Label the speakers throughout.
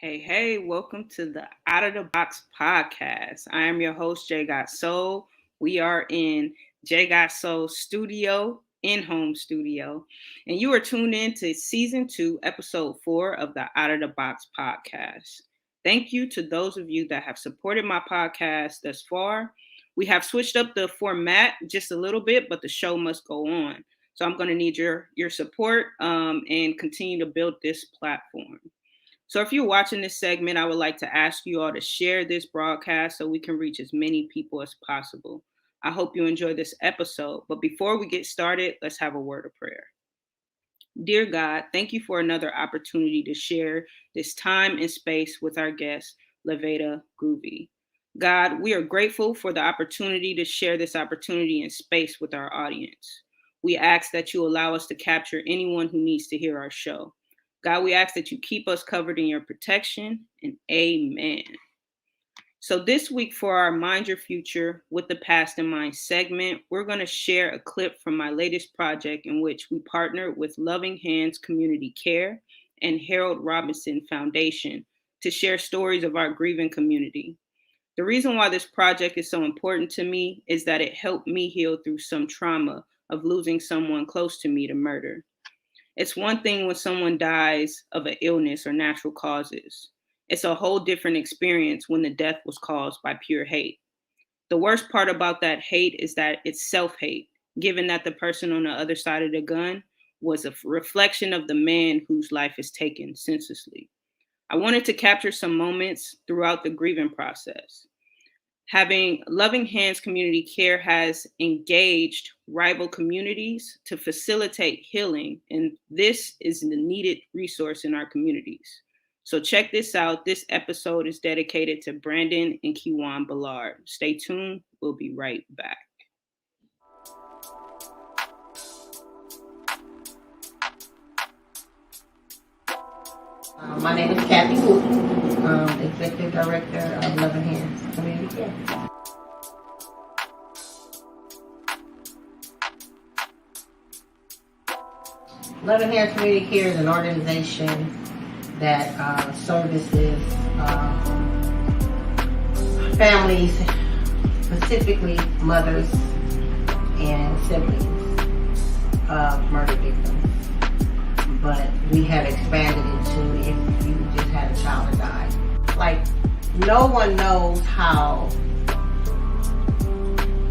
Speaker 1: Hey, welcome to the Out of the Box podcast. I am your host, Jay Got Soul. We are in Jay Got Soul studio, in-home studio, and you are tuned in to season 2, episode 4 of the Out of the Box podcast. Thank you to those of you that have supported my podcast thus far. We have switched up the format just a little bit, but the show must go on. So I'm going to need your support and continue to build this platform. So if you're watching this segment, I would like to ask you all to share this broadcast so we can reach as many people as possible. I hope you enjoy this episode. But before we get started, let's have a word of prayer. Dear God, thank you for another opportunity to share this time and space with our guest, Laveda Groovy. God, we are grateful for the opportunity to share this opportunity and space with our audience. We ask that you allow us to capture anyone who needs to hear our show. God, we ask that you keep us covered in your protection, and amen. So this week for our Mind Your Future with the Past in Mind segment, we're going to share a clip from my latest project in which we partnered with Loving Hands Community Care and Harold Robinson Foundation to share stories of our grieving community. The reason why this project is so important to me is that it helped me heal through some trauma of losing someone close to me to murder. It's one thing when someone dies of an illness or natural causes. It's a whole different experience when the death was caused by pure hate. The worst part about that hate is that it's self-hate, given that the person on the other side of the gun was a reflection of the man whose life is taken senselessly. I wanted to capture some moments throughout the grieving process. Having Loving Hands Community Care has engaged rival communities to facilitate healing, and this is the needed resource in our communities. So check this out. This episode is dedicated to Brandon and Kiwan Ballard. Stay tuned. We'll be right back.
Speaker 2: My name is Kathy Wooten, Executive Director of Loving Hands Community Care. Loving Hands Community Care is an organization that services families, specifically mothers and siblings of murder victims. But we have expanded it to if you just had a child that died. Like, no one knows how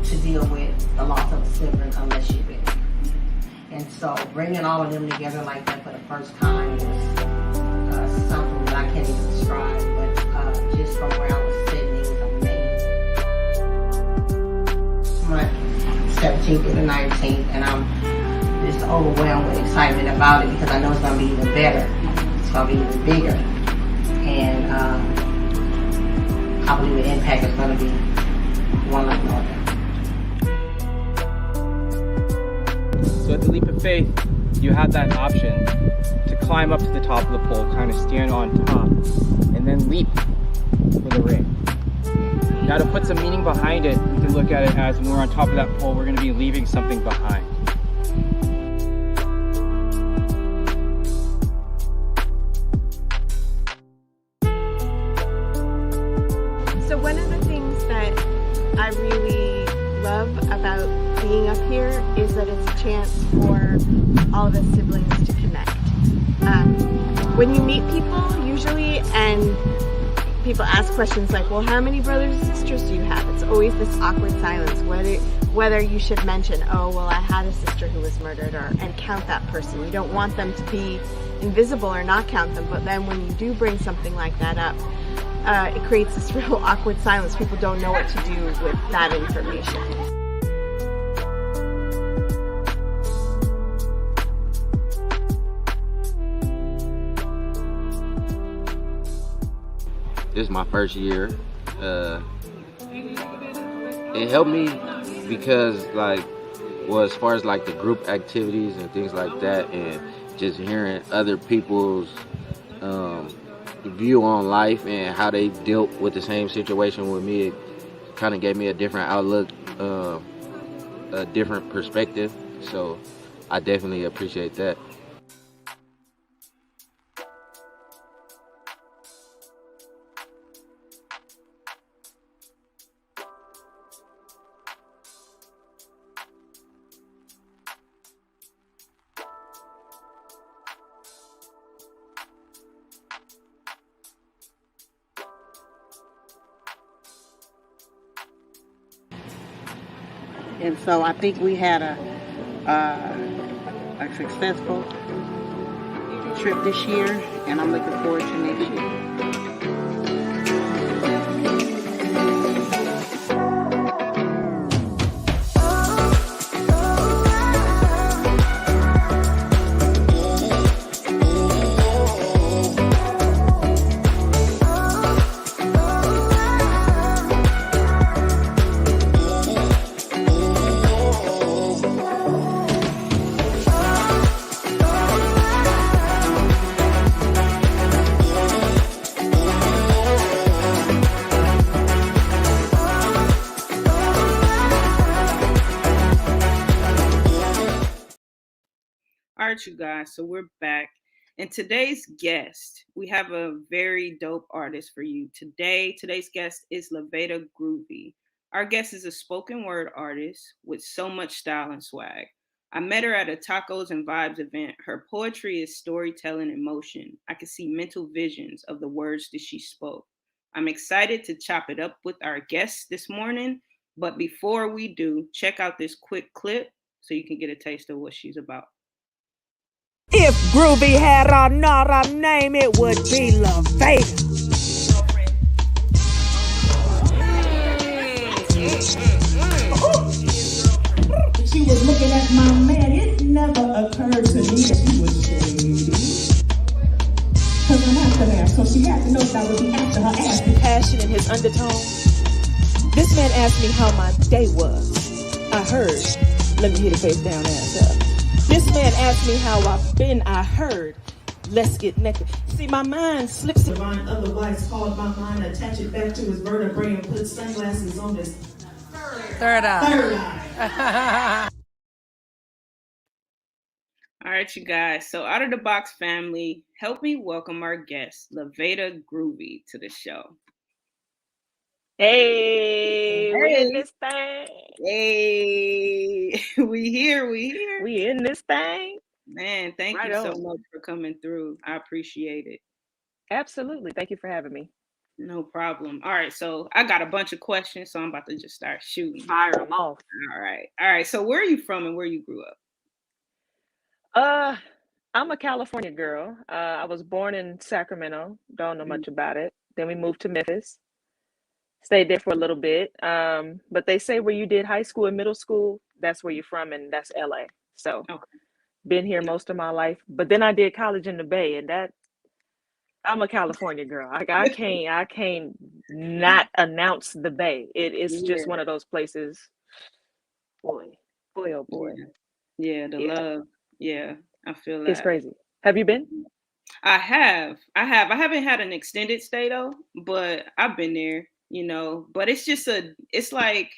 Speaker 2: to deal with the loss of a sibling unless you've been. And so bringing all of them together like that for the first time was something that I can't even describe. But just from where I was sitting, it was amazing. Month 17th through the 19th, and I'm just overwhelmed with excitement about it because I know it's going to be even better. It's going to be even bigger. And I believe the impact is going to be one like no other.
Speaker 3: So at the Leap of Faith, you have that option to climb up to the top of the pole, kind of stand on top, and then leap for the ring. Now to put some meaning behind it, you can look at it as when we're on top of that pole, we're going to be leaving something behind.
Speaker 4: So one of the things that I really love about being up here is that it's a chance for all of us siblings to connect. When you meet people, usually, and people ask questions like, well, how many brothers and sisters do you have? It's always this awkward silence, whether you should mention, oh, well, I had a sister who was murdered, and count that person. You don't want them to be invisible or not count them, but then when you do bring something like that up, it creates this real awkward silence. People don't know what to do with that information.
Speaker 5: This is my first year. It helped me because, as far as the group activities and things like that, and just hearing other people's view on life and how they dealt with the same situation with me, it kind of gave me a different outlook, a different perspective. So I definitely appreciate that.
Speaker 2: And so I think we had a successful trip this year, and I'm looking forward to next year.
Speaker 1: All right, you guys. So we're back. And today's guest, we have a very dope artist for you. Today's guest is Laveda Groovy. Our guest is a spoken word artist with so much style and swag. I met her at a Tacos and Vibes event. Her poetry is storytelling in motion. I could see mental visions of the words that she spoke. I'm excited to chop it up with our guest this morning. But before we do, check out this quick clip so you can get a taste of what she's about.
Speaker 6: If Groovy had another name, it would be Laveda.
Speaker 7: She was looking at my man. It never occurred to me that he was shady. Cause I'm after that, so she had to know that I would be after her ass.
Speaker 6: Passion in his undertone. This man asked me how my day was. I heard. Let me hit a face down ass up. This man asked me how I've been. I heard. Let's get naked. See, my mind slips.
Speaker 7: Divine, otherwise called my mind, attach it back to his vertebrae and put sunglasses on his third eye.
Speaker 1: All right, you guys. So, Out of the Box family, help me welcome our guest, Laveda Groovy, to the show.
Speaker 6: Hey, we in this thing.
Speaker 1: Hey, we here.
Speaker 6: We in this thing.
Speaker 1: Man, thank
Speaker 6: Right
Speaker 1: you so
Speaker 6: on.
Speaker 1: much for coming through. I appreciate it.
Speaker 6: Absolutely. Thank you for having me.
Speaker 1: No problem. All right, so I got a bunch of questions, so I'm about to just start shooting.
Speaker 6: Fire them off.
Speaker 1: All right. So, where are you from and where you grew up?
Speaker 6: I'm a California girl. I was born in Sacramento. Don't know much about it. Then we moved to Memphis. Stayed there for a little bit. But they say where you did high school and middle school, that's where you're from, and that's LA. So
Speaker 1: Okay.
Speaker 6: been here most of my life. But then I did college in the Bay, and that I'm a California girl. I can't not announce the Bay. It's just one of those places. Boy, oh boy.
Speaker 1: Yeah, the love. Yeah, I feel that.
Speaker 6: It's crazy. Have you been?
Speaker 1: I have. I haven't had an extended stay though, but I've been there, but it's like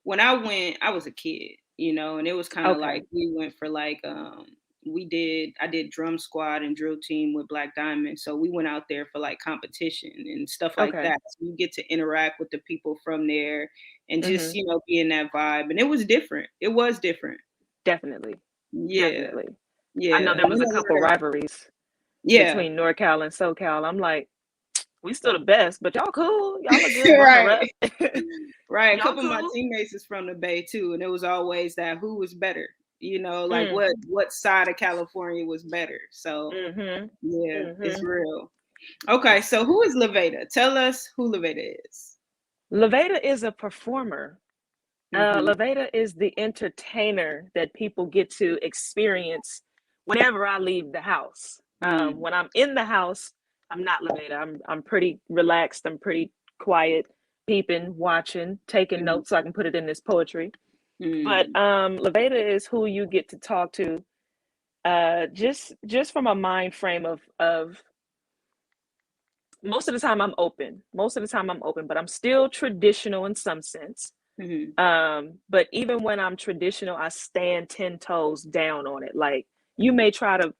Speaker 1: when I went, I was a kid, and it was kind of
Speaker 6: Okay.
Speaker 1: like we went for like I did drum squad and drill team with Black Diamond. So we went out there for like competition and stuff like
Speaker 6: Okay.
Speaker 1: that. So you get to interact with the people from there and just,
Speaker 6: Mhm.
Speaker 1: be in that vibe. And it was different. It was different.
Speaker 6: Definitely.
Speaker 1: Yeah.
Speaker 6: Definitely.
Speaker 1: Yeah.
Speaker 6: I know there was a couple rivalries between NorCal and SoCal. I'm like, we still the best, but y'all cool. Y'all look good.
Speaker 1: Right. Right. A
Speaker 6: Y'all
Speaker 1: couple of my
Speaker 6: cool?
Speaker 1: teammates is from the Bay too, and it was always that who was better, like
Speaker 6: Mm.
Speaker 1: what side of California was better. So
Speaker 6: Mhm.
Speaker 1: yeah, it's
Speaker 6: Mhm.
Speaker 1: real. Okay, so who is Laveda? Tell us who Laveda is.
Speaker 6: Laveda is a performer.
Speaker 1: Mhm.
Speaker 6: Laveda is the entertainer that people get to experience whenever I leave the house. When I'm in the house, I'm not Laveda. I'm pretty relaxed. I'm pretty quiet, peeping, watching, taking notes so I can put it in this poetry. But Laveda is who you get to talk to, just from a mind frame of most of the time I'm open. But I'm still traditional in some sense. But even when I'm traditional, I stand 10 toes down on it. Like you may try to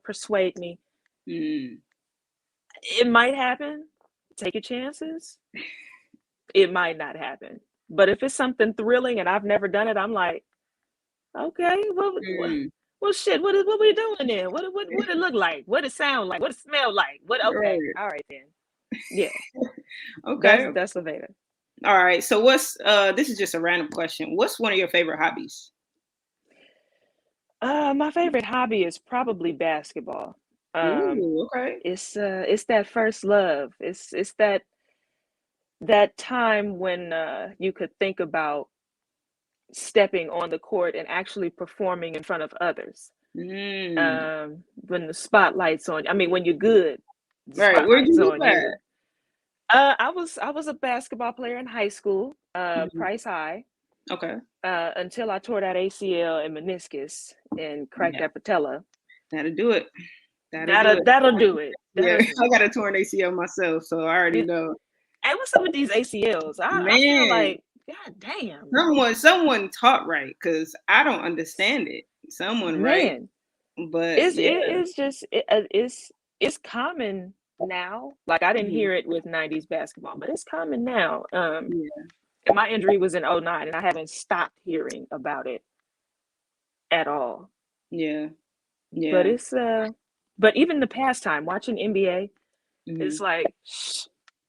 Speaker 6: persuade me. It might happen. Take your chances. It might not happen. But if it's something thrilling and I've never done it, I'm like, okay, well shit, what we doing then? What it look like? What it sound like? What it smell like? Okay,
Speaker 1: Right.
Speaker 6: all right then. Yeah.
Speaker 1: Okay.
Speaker 6: That's Laveda.
Speaker 1: All right. So what's this is just a random question. What's one of your favorite hobbies?
Speaker 6: My favorite hobby is probably basketball. Um,
Speaker 1: Ooh, okay.
Speaker 6: it's that first love. It's that time when you could think about stepping on the court and actually performing in front of others.
Speaker 1: Mm.
Speaker 6: When the spotlight's on, I mean, when you're good, the
Speaker 1: Right. Where'd
Speaker 6: spotlight's
Speaker 1: you do
Speaker 6: on
Speaker 1: that?
Speaker 6: you. I was a basketball player in high school,
Speaker 1: Mhm.
Speaker 6: Price High,
Speaker 1: Okay.
Speaker 6: until I tore that ACL and meniscus and cracked
Speaker 1: Yeah.
Speaker 6: that patella.
Speaker 1: That'll do it. That'll do
Speaker 6: That'll
Speaker 1: it.
Speaker 6: that'll do it.
Speaker 1: Yeah.
Speaker 6: That'll do
Speaker 1: I
Speaker 6: it.
Speaker 1: got a torn ACL myself, so I already
Speaker 6: You,
Speaker 1: know.
Speaker 6: and what's up with these ACLs? I feel
Speaker 1: Man,
Speaker 6: like, God damn,
Speaker 1: someone taught right, because I don't understand it. Someone right,
Speaker 6: man.
Speaker 1: but
Speaker 6: It's it,
Speaker 1: yeah.
Speaker 6: it's just it's common now. Like I didn't
Speaker 1: Mhm.
Speaker 6: hear it with 90s basketball, but it's common now.
Speaker 1: Yeah.
Speaker 6: And my injury was in '09, and I haven't stopped hearing about it at all.
Speaker 1: Yeah.
Speaker 6: But
Speaker 1: Yeah.
Speaker 6: it's but even the pastime watching NBA, it's
Speaker 1: Mhm.
Speaker 6: like, shh,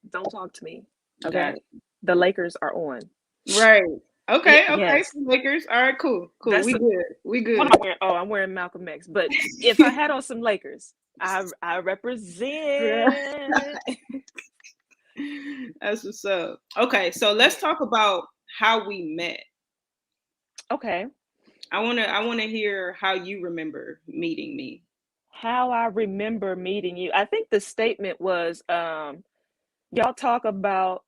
Speaker 6: don't talk to me.
Speaker 1: Got
Speaker 6: Okay. The Lakers are on.
Speaker 1: you. Right. Okay. Okay.
Speaker 6: Yes.
Speaker 1: So Lakers. All right. Cool. Cool.
Speaker 6: That's
Speaker 1: We good. We
Speaker 6: what
Speaker 1: good.
Speaker 6: am I wearing? Oh, I'm wearing Malcolm X. But if I had on some Lakers, I represent.
Speaker 1: That's what's up. Okay. So let's talk about how we met.
Speaker 6: Okay.
Speaker 1: I wanna hear how you remember meeting me.
Speaker 6: How I remember meeting you. I think the statement was y'all talk about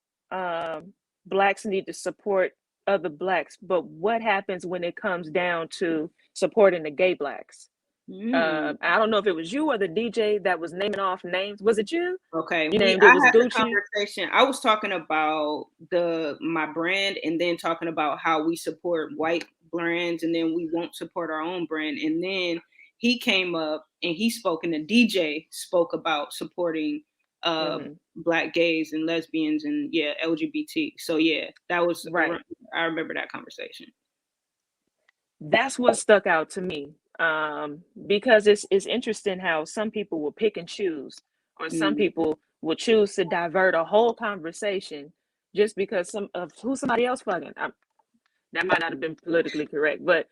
Speaker 6: blacks need to support other blacks, but what happens when it comes down to supporting the gay blacks?
Speaker 1: Mm.
Speaker 6: I don't know if it was you or the DJ that was naming off names. Was it you?
Speaker 1: Okay,
Speaker 6: You
Speaker 1: we
Speaker 6: named it
Speaker 1: I
Speaker 6: was
Speaker 1: had the
Speaker 6: Gucci.
Speaker 1: conversation. I was talking about my brand, and then talking about how we support white brands and then we won't support our own brand. And then he came up and he spoke, and the DJ spoke about supporting
Speaker 6: Hmm.
Speaker 1: black gays and lesbians and yeah, LGBT. So yeah, that was
Speaker 6: Right.
Speaker 1: I remember that conversation.
Speaker 6: That's what stuck out to me. Because it's interesting how some people will pick and choose, or some
Speaker 1: Mm,
Speaker 6: people will choose to divert a whole conversation just because some of who somebody else fucking. That might not have been politically correct, but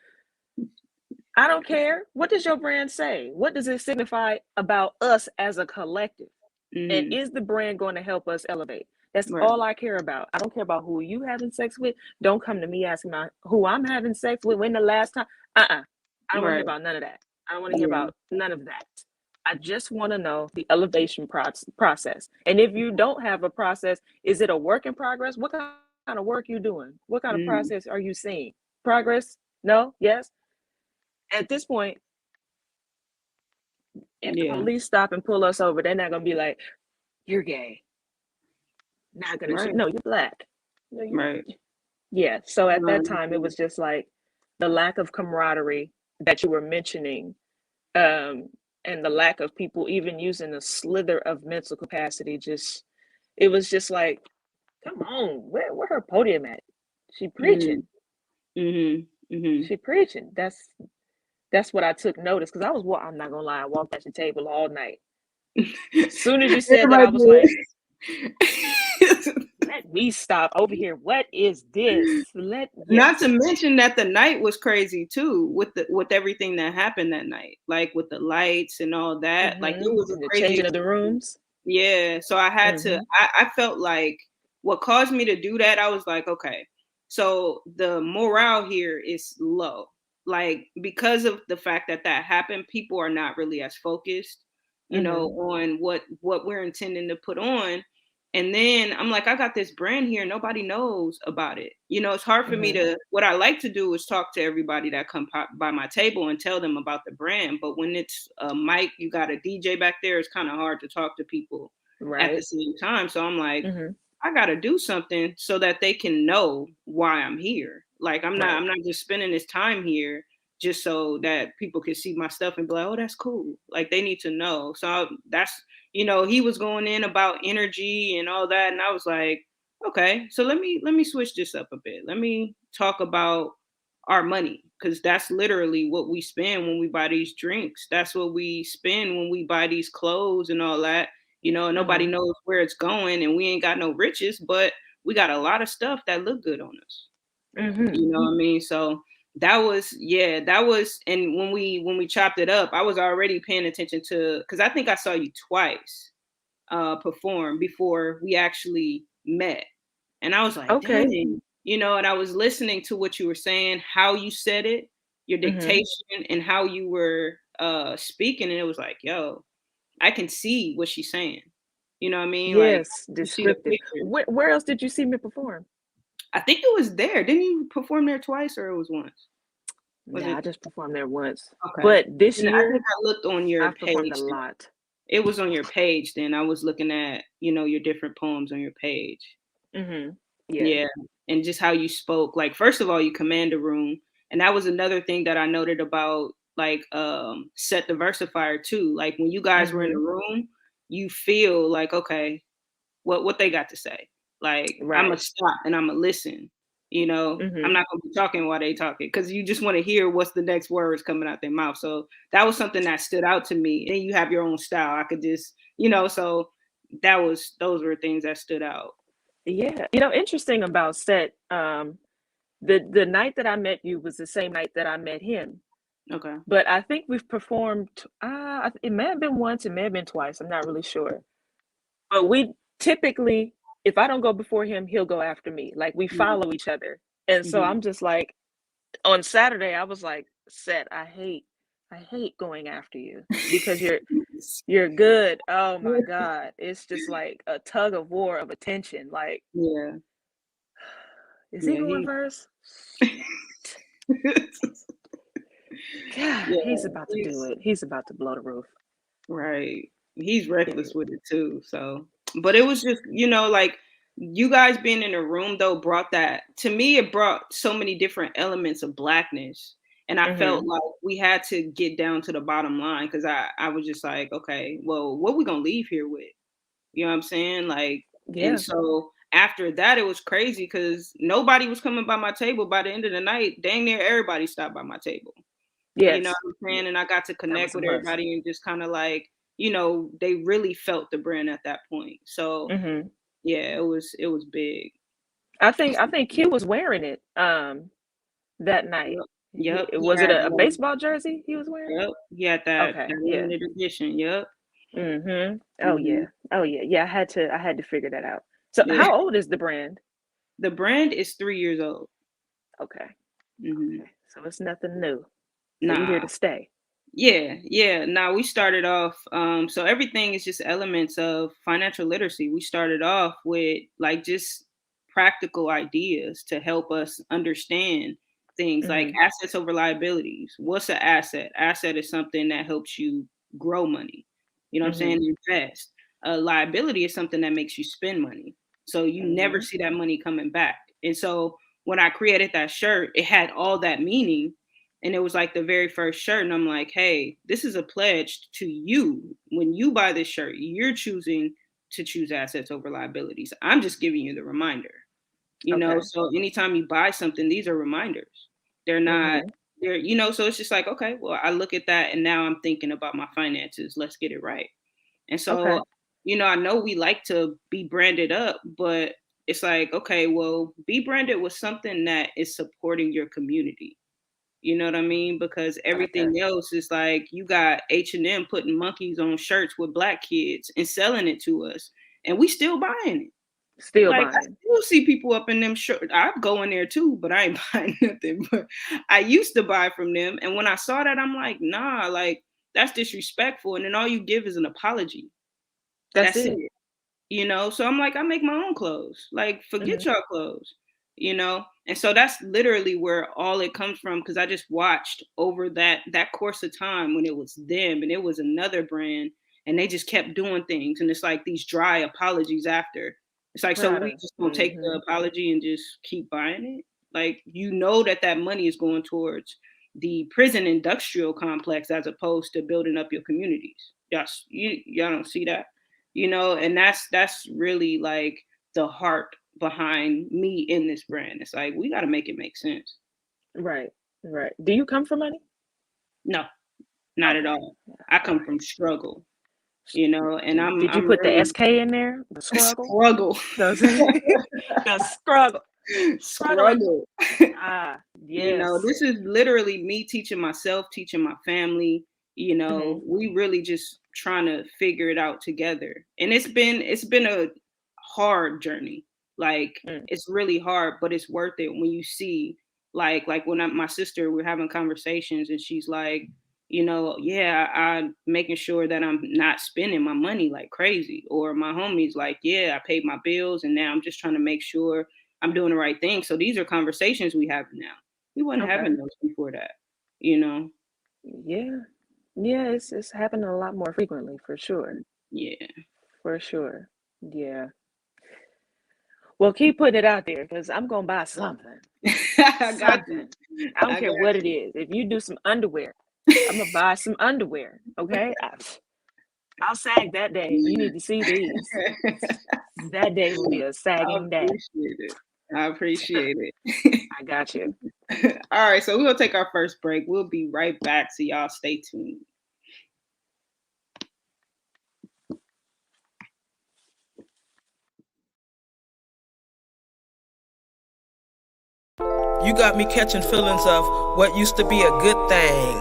Speaker 6: I don't care. What does your brand say? What does it signify about us as a collective? And
Speaker 1: mhm,
Speaker 6: is the brand going to help us elevate? That's
Speaker 1: right,
Speaker 6: all I care about. I don't care about who you having sex with. Don't come to me asking about who I'm having sex with. When the last time? I don't want to hear
Speaker 1: right,
Speaker 6: about none of that. I don't want to hear
Speaker 1: yeah,
Speaker 6: about none of that. I just want to know the elevation process. And if you don't have a process, is it a work in progress? What kind of work you doing? What kind of
Speaker 1: mm,
Speaker 6: process are you seeing? Progress? No? Yes? At this point, if the
Speaker 1: yeah,
Speaker 6: police stop and pull us over, they're not gonna be like, "You're gay." Not gonna shoot.
Speaker 1: right,
Speaker 6: No, you're black. No, you.
Speaker 1: right.
Speaker 6: Yeah. So at
Speaker 1: No,
Speaker 6: that time, it was just like the lack of camaraderie that you were mentioning, um, and the lack of people even using a slither of mental capacity. Just it was just like, come on, where her podium at? She
Speaker 1: mm,
Speaker 6: preaching.
Speaker 1: mhm, mhm.
Speaker 6: She preaching. That's what I took notice because I was. I'm not gonna lie. I walked at the table all night. As soon as you said that, I was
Speaker 1: Everybody
Speaker 6: like,
Speaker 1: did.
Speaker 6: let me stop over here. What is this?
Speaker 1: Not to
Speaker 6: Yes.
Speaker 1: mention that the night was crazy too, with everything that happened that night, like with the lights and all that. Like it was a
Speaker 6: And the
Speaker 1: crazy
Speaker 6: changing of the
Speaker 1: experience.
Speaker 6: rooms.
Speaker 1: Yeah, so I had to.
Speaker 6: Hmm.
Speaker 1: I felt like what caused me to do that. I was like, okay, so the morale here is low, like because of the fact that that happened. People are not really as focused,
Speaker 6: Hmm.
Speaker 1: on what we're intending to put on. And then I'm like, I got this brand here. Nobody knows about it. It's hard for me
Speaker 6: Hmm.
Speaker 1: to. What I like to do is talk to everybody that come by my table and tell them about the brand. But when it's a mic, you got a DJ back there. It's kind of hard to talk to people at the
Speaker 6: Right.
Speaker 1: same time. So I'm like,
Speaker 6: Hmm.
Speaker 1: I got to do something so that they can know why I'm here. Like I'm not
Speaker 6: Right.
Speaker 1: I'm not just spending this time here just so that people can see my stuff and be like, "Oh, that's cool." Like they need to know. So that's he was going in about energy and all that, and I was like, "Okay, so let me switch this up a bit. Let me talk about our money, because that's literally what we spend when we buy these drinks. That's what we spend when we buy these clothes and all that. Nobody
Speaker 6: Hmm.
Speaker 1: knows where it's going, and we ain't got no riches, but we got a lot of stuff that look good on us.
Speaker 6: Mm-hmm.
Speaker 1: You know what I mean? So that was, and when we chopped it up, I was already paying attention to, because I think I saw you twice perform before we actually met. And I was like,
Speaker 6: Okay.
Speaker 1: dang, and I was listening to what you were saying, how you said it, your
Speaker 6: Mm-hmm.
Speaker 1: dictation, and how you were speaking. And it was like, yo, I can see what she's saying. You know what I mean? Like,
Speaker 6: Yes,
Speaker 1: you see the
Speaker 6: descriptive.
Speaker 1: picture.
Speaker 6: Where else did you see me perform?
Speaker 1: I think it was there. Didn't you perform there twice, or it was once? Was
Speaker 6: Nah, I
Speaker 1: it?
Speaker 6: just performed there once.
Speaker 1: Okay.
Speaker 6: But this
Speaker 1: And I
Speaker 6: year,
Speaker 1: think I looked on your
Speaker 6: I've performed
Speaker 1: page.
Speaker 6: a lot.
Speaker 1: It was on your page then. I was looking at, your different poems on your page.
Speaker 6: Mm-hmm. Yeah.
Speaker 1: Yeah. And just how you spoke. Like, first of all, you command a room. And that was another thing that I noted about, like, Set Diversifier too. Like, when you guys were in the room, you feel like, okay, what they got to say. Like, I'm
Speaker 6: Right.
Speaker 1: gonna stop and I'm gonna listen. I'm
Speaker 6: Mm-hmm.
Speaker 1: not gonna be talking while they talking, because you just want to hear what's the next words coming out their mouth. So that was something that stood out to me. And you have your own style. I could just, so those were things that stood out.
Speaker 6: Yeah. Interesting about Set, the night that I met you was the same night that I met him.
Speaker 1: Okay.
Speaker 6: But I think we've performed, it may have been once, it may have been twice. I'm not really sure. But we typically, if I don't go before him, he'll go after me. Like, we follow each other. And so
Speaker 1: Mhm.
Speaker 6: I'm just like, on Saturday, I was like, Set, I hate going after you because you're good. Oh my God. It's just like a tug of war of attention. Like,
Speaker 1: Yeah.
Speaker 6: is he
Speaker 1: Yeah.
Speaker 6: going first? God,
Speaker 1: Yeah.
Speaker 6: he's about to do it. He's about to blow the roof.
Speaker 1: Right. He's reckless with it too. So, but it was just, like, you guys being in a room though brought that to me. It brought so many different elements of Blackness. And I felt like we had to get down to the bottom line, because I was just like, okay, well, what we gonna leave here with? You know what I'm saying? Like,
Speaker 6: Yeah.
Speaker 1: and so after that, it was crazy because nobody was coming by my table. By the end of the night, dang near everybody stopped by my table. You know
Speaker 6: Yes.
Speaker 1: what I'm saying? And I got to
Speaker 6: That
Speaker 1: connect
Speaker 6: was a
Speaker 1: with
Speaker 6: must.
Speaker 1: everybody and just kind of like, they really felt the brand at that point. So
Speaker 6: Mm-hmm.
Speaker 1: yeah, it was big.
Speaker 6: I think Q was wearing it that night.
Speaker 1: Yep. He
Speaker 6: Was it
Speaker 1: had
Speaker 6: a baseball jersey he was wearing?
Speaker 1: Yep. He had that
Speaker 6: Okay, yeah.
Speaker 1: limited edition. Yep.
Speaker 6: Mm-hmm. Oh
Speaker 1: Mhm.
Speaker 6: yeah. Oh yeah. Yeah, I had to figure that out. So
Speaker 1: Yeah.
Speaker 6: how old is the brand?
Speaker 1: The brand is 3 years old.
Speaker 6: Okay.
Speaker 1: Mhm.
Speaker 6: Okay. So it's nothing new. So you're here
Speaker 1: Nah.
Speaker 6: to stay.
Speaker 1: Yeah. Now we started off, so everything is just elements of financial literacy. We started off with like just practical ideas to help us understand things like
Speaker 6: Mm-hmm.
Speaker 1: assets over liabilities. What's an asset? Asset is something that helps you grow money. You know what I'm saying? Invest. A liability is something that makes you spend money. So you never see that money coming back. And so when I created that shirt, it had all that meaning, and it was like the very first shirt. And I'm like, hey, this is a pledge to you. When you buy this shirt, you're choosing to choose assets over liabilities. I'm just giving you the reminder,
Speaker 6: Okay.
Speaker 1: So anytime you buy something, these are reminders. They're not, they're, so it's just like, okay, well, I look at that and now I'm thinking about my finances. Let's get it right. And
Speaker 6: Okay.
Speaker 1: so, I know we like to be branded up, but it's like, okay, well, be branded with something that is supporting your community. You know what I mean? Because everything else is like, you got H&M putting monkeys on shirts with Black kids and selling it to us, and we still buying it.
Speaker 6: Still
Speaker 1: Like, I
Speaker 6: buying.
Speaker 1: still see people up in them shirts. I go in there too, but I ain't buying nothing. But I used to buy from them, and when I saw that, I'm like, nah, like, that's disrespectful. And then all you give is an apology.
Speaker 6: That's
Speaker 1: That's
Speaker 6: it.
Speaker 1: it. So I'm like, I make my own clothes. Like, forget
Speaker 6: Mhm.
Speaker 1: y'all clothes. And so that's literally where all it comes from, because I just watched over that course of time when it was them and it was another brand, and they just kept doing things, and it's like these dry apologies after. It's like, so we
Speaker 6: Prada.
Speaker 1: just gonna take the apology and just keep buying it? Like, that money is going towards the prison industrial complex as opposed to building up your communities. Y'all don't see that, and that's really like the heart behind me in this brand. It's like, we got to make it make sense.
Speaker 6: Right. Right. Do you come from money?
Speaker 1: No, not at
Speaker 6: Okay.
Speaker 1: all. I
Speaker 6: All
Speaker 1: come
Speaker 6: right.
Speaker 1: from struggle. you know, and
Speaker 6: Did you
Speaker 1: I'm
Speaker 6: put the
Speaker 1: really
Speaker 6: SK in there? The struggle?
Speaker 1: struggle.
Speaker 6: The struggle. Struggling.
Speaker 1: Struggle.
Speaker 6: Ah,
Speaker 1: You know,
Speaker 6: yes.
Speaker 1: this is literally me teaching myself, teaching my family. You know, we really just trying to figure it out together. And it's been a hard journey. Like it's really hard, but it's worth it when you see like when my sister, we're having conversations and she's like, you know, yeah, I'm making sure that I'm not spending my money like crazy. Or my homies like, yeah, I paid my bills and now I'm just trying to make sure I'm doing the right thing. So these are conversations we have now. We wasn't
Speaker 6: Okay.
Speaker 1: having those before that, you know?
Speaker 6: Yeah. Yeah, it's happening a lot more frequently for sure.
Speaker 1: Yeah.
Speaker 6: For sure. Yeah. Well, keep putting it out there because I'm gonna buy something.
Speaker 1: I got
Speaker 6: Something.
Speaker 1: you.
Speaker 6: I don't
Speaker 1: I
Speaker 6: care
Speaker 1: got
Speaker 6: what it
Speaker 1: you.
Speaker 6: is. If you do some underwear, I'm gonna buy some underwear. Okay. I'll sag that day. You need to see these. That day will be a
Speaker 1: I
Speaker 6: sagging day.
Speaker 1: appreciate it. I appreciate it.
Speaker 6: I got you.
Speaker 1: All right, so we're gonna take our first break. We'll be right back, so y'all stay tuned.
Speaker 8: You got me catching feelings of what used to be a good thing.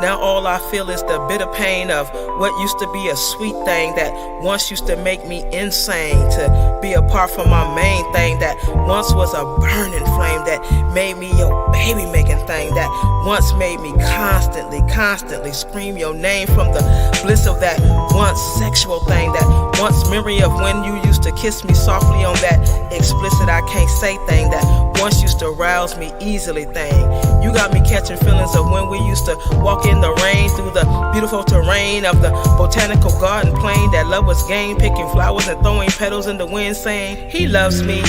Speaker 8: Now all I feel is the bitter pain of what used to be a sweet thing that once used to make me insane. To be apart from my main thing that once was a burning flame that made me your baby making thing that once made me constantly scream your name from the bliss of that once sexual thing that once memory of when you used to kiss me softly on that explicit I can't say thing that once used to rouse me easily thing. You got me catching feelings of when we used to walk in the rain through the beautiful terrain of the botanical garden plain that love was game, picking flowers and throwing petals in the wind saying he loves me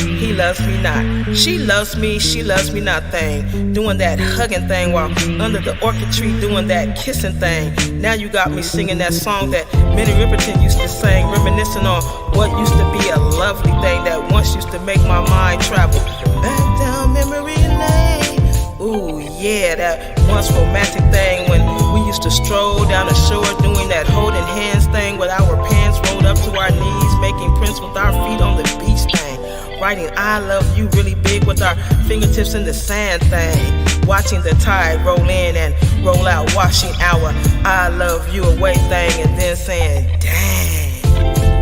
Speaker 8: not. She loves me not thing. Doing that hugging thing while under the orchid tree doing that kissing thing. Now you got me singing that song that Minnie Riperton used to sing, reminiscing on what used to be a lovely thing that once used to make my mind travel back down memory lane. Ooh, yeah, that once romantic thing when we used to stroll down the shore doing that holding hands thing with our pants rolled up to our knees, making prints with our feet on the beach thing. Writing I love you really big with our fingertips in the sand thing. Watching the tide roll in and roll out, washing our I love you away thing, and then saying, dang,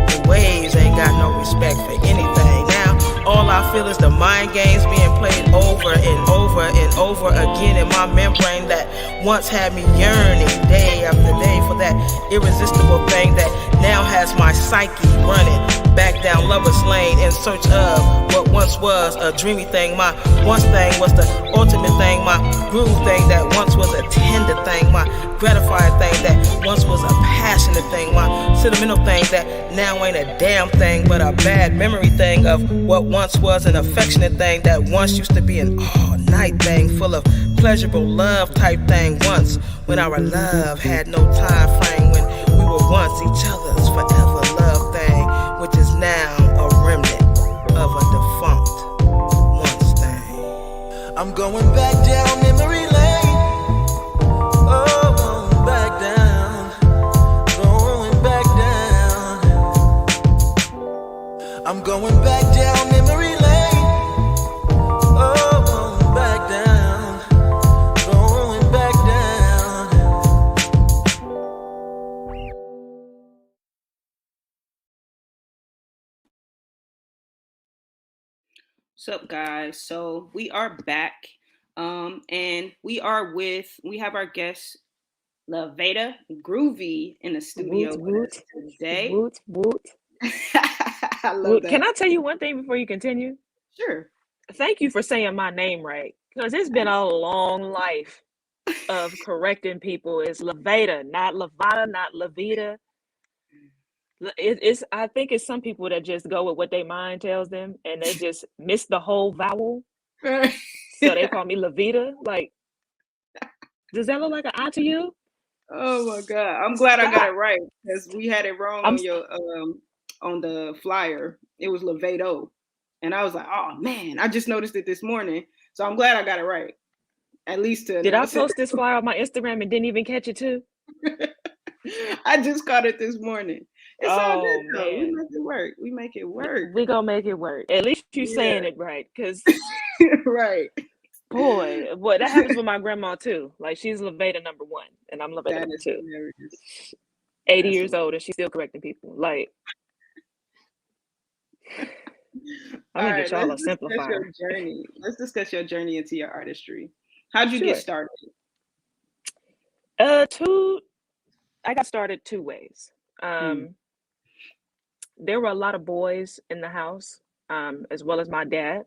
Speaker 8: the waves ain't got no respect for anything. Now all I feel is the mind games being played over and over and over again in my membrane that once had me yearning day after day for that irresistible thing that now has my psyche running back down lover's lane in search of what once was a dreamy thing. My once thing was the ultimate thing, my groove thing that once was a tender thing, my gratified thing that once was a passionate thing, my sentimental thing that now ain't a damn thing but a bad memory thing of what once was an affectionate thing that once used to be an all-night thing full of pleasurable love type thing once when our love had no time frame, when we were once each other's forever love thing, which is now a remnant of a defunct once thing.
Speaker 9: I'm going back down memory lane. Oh, going back down. Going back down. I'm going back down memory lane. Oh, going back down. Going back down.
Speaker 1: What's up, guys? So we are back, and we have our guest LaVeda Groovy in the studio with us today.
Speaker 6: Woot.
Speaker 1: I love that.
Speaker 6: Can I tell you one thing before you continue?
Speaker 1: Sure.
Speaker 6: Thank you for saying my name right, because it's been a long life of correcting people. It's LaVeda, not Lavada, not Lavita. I think it's some people that just go with what their mind tells them and they just miss the whole vowel. So they call me Lavita. Like, does that look like an I to you?
Speaker 1: Oh my God. I'm glad I got it right because we had it wrong on your on the flyer. It was Lavedo. And I was like, oh man, I just noticed it this morning. So I'm glad I got it right. At least to
Speaker 6: Did I post this flyer on my Instagram and didn't even catch it too?
Speaker 1: I just caught it this morning. It's all good
Speaker 6: Oh
Speaker 1: though. We
Speaker 6: man,
Speaker 1: make it work. We make it work.
Speaker 6: we gonna make it work. At least you
Speaker 1: Yeah.
Speaker 6: saying it right, because
Speaker 1: Right.
Speaker 6: boy, that happens with my grandma too. Like she's Levada number 1, and I'm Levada
Speaker 1: That
Speaker 6: number
Speaker 1: is
Speaker 6: 2.
Speaker 1: hilarious.
Speaker 6: 80
Speaker 1: That's
Speaker 6: years old, and she's still correcting people. Like I'm
Speaker 1: All
Speaker 6: gonna
Speaker 1: right,
Speaker 6: get y'all a
Speaker 1: let's discuss
Speaker 6: simplifier.
Speaker 1: your journey. Let's discuss your journey into your artistry. How'd you get
Speaker 6: Sure.
Speaker 1: started?
Speaker 6: I got started 2 ways. There were a lot of boys in the house, as well as my dad.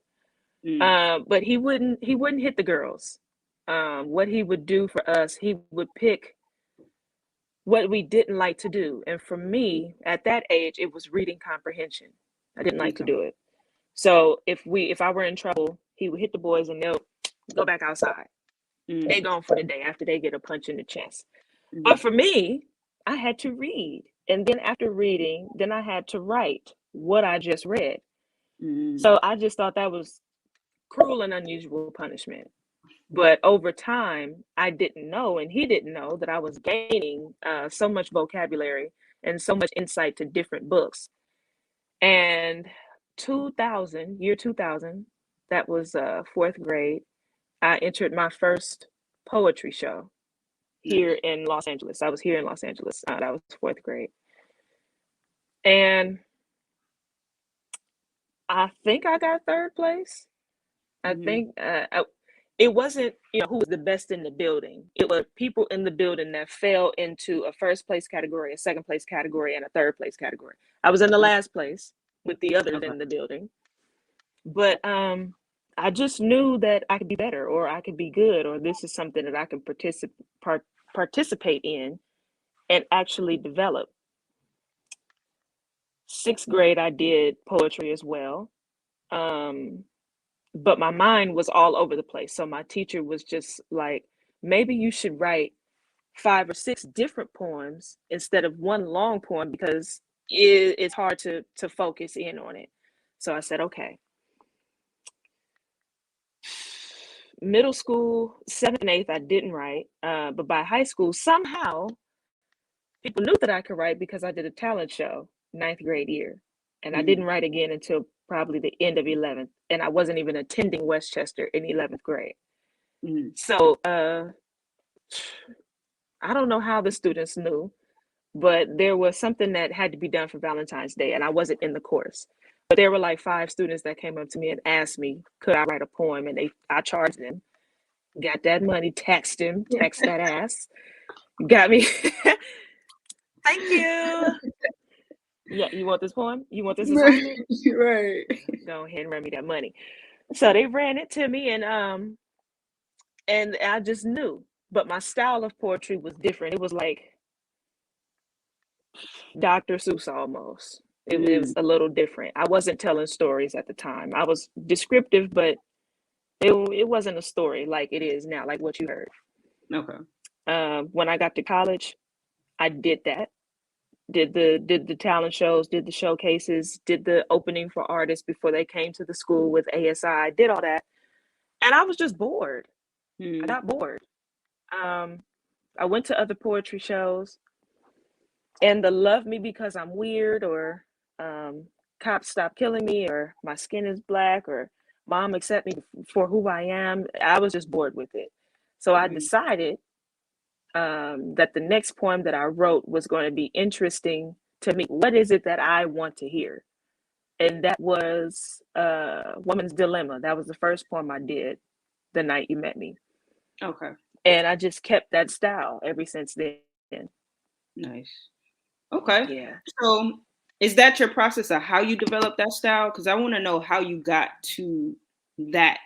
Speaker 6: But he wouldn't hit the girls. What he would do for us, he would pick what we didn't like to do. And for me, at that age, it was reading comprehension. I didn't like to
Speaker 1: Okay.
Speaker 6: do it. So if I were in trouble, he would hit the boys and they'll go back outside. They gone for the day after they get a punch in the chest. But for me, I had to read. And then after reading, then I had to write what I just read. So I just thought that was cruel and unusual punishment. But over time, I didn't know, and he didn't know, that I was gaining so much vocabulary and so much insight to different books. And 2000, that was 4th grade, I entered my first poetry show here in Los Angeles. I was here in Los Angeles. That was 4th grade. And I think I got 3rd place. I think it wasn't, who was the best in the building. It was people in the building that fell into a 1st place category, a 2nd place category, and a 3rd place category. I was in the last place with the others in the building. But I just knew that I could be better, or I could be good, or this is something that I can participate in and actually develop. 6th grade, I did poetry as well. But my mind was all over the place. So my teacher was just like, maybe you should write 5 or 6 different poems instead of one long poem, because it's hard to focus in on it. So I said, okay. Middle school, 7th and 8th, I didn't write. But by high school, somehow people knew that I could write because I did a talent show 9th grade year. And I didn't write again until probably the end of 11th. And I wasn't even attending Westchester in 11th grade. So I don't know how the students knew, but there was something that had to be done for Valentine's Day, and I wasn't in the course. But there were like 5 students that came up to me and asked me, could I write a poem? And I charged them, got that money, text that ass, got me. Thank you. Yeah, you want this poem? You want this assignment?
Speaker 1: Right.
Speaker 6: Go ahead and run me that money. So they ran it to me, and I just knew. But my style of poetry was different. It was like Dr. Seuss almost. It was a little different. I wasn't telling stories at the time. I was descriptive, but it wasn't a story like it is now, like what you heard.
Speaker 1: Okay.
Speaker 6: When I got to college, I did that. Did the talent shows, did the showcases, did the opening for artists before they came to the school with ASI, did all that. And I was just bored. I got bored. I went to other poetry shows, and the Love Me Because I'm Weird, or Cops Stop Killing Me, or My Skin is Black, or Mom Accept Me for Who I Am, I was just bored with it. So I decided that the next poem that I wrote was going to be interesting to me. What is it that I want to hear? And that was Woman's Dilemma. That was the first poem I did the night you met me.
Speaker 1: Okay.
Speaker 6: And I just kept that style ever since then.
Speaker 1: Nice. Okay.
Speaker 6: Yeah.
Speaker 1: So is that your process of how you develop that style? Because I want to know how you got to that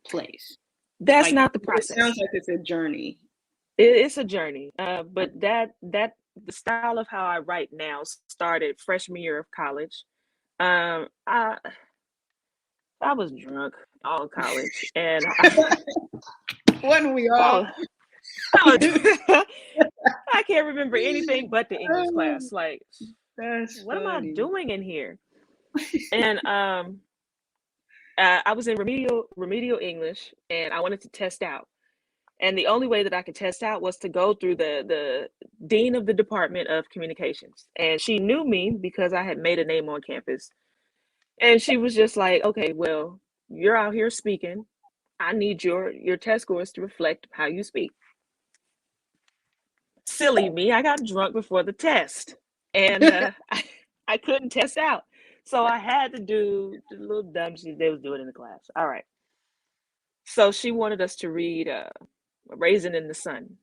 Speaker 1: place.
Speaker 6: That's not the process.
Speaker 1: It sounds like it's a journey.
Speaker 6: It's a journey. But that the style of how I write now started freshman year of college. I was drunk all college, and
Speaker 1: Wasn't we all?
Speaker 6: I can't remember anything but the English class. Like, what am I doing in here? And I was in remedial English, and I wanted to test out. And the only way that I could test out was to go through the dean of the Department of Communications. And she knew me because I had made a name on campus. And she was just like, okay, well, you're out here speaking. I need your test scores to reflect how you speak. Silly me, I got drunk before the test, and I couldn't test out. So I had to do the little dumb shit they was doing in the class. All right. So she wanted us to read Raisin in the Sun,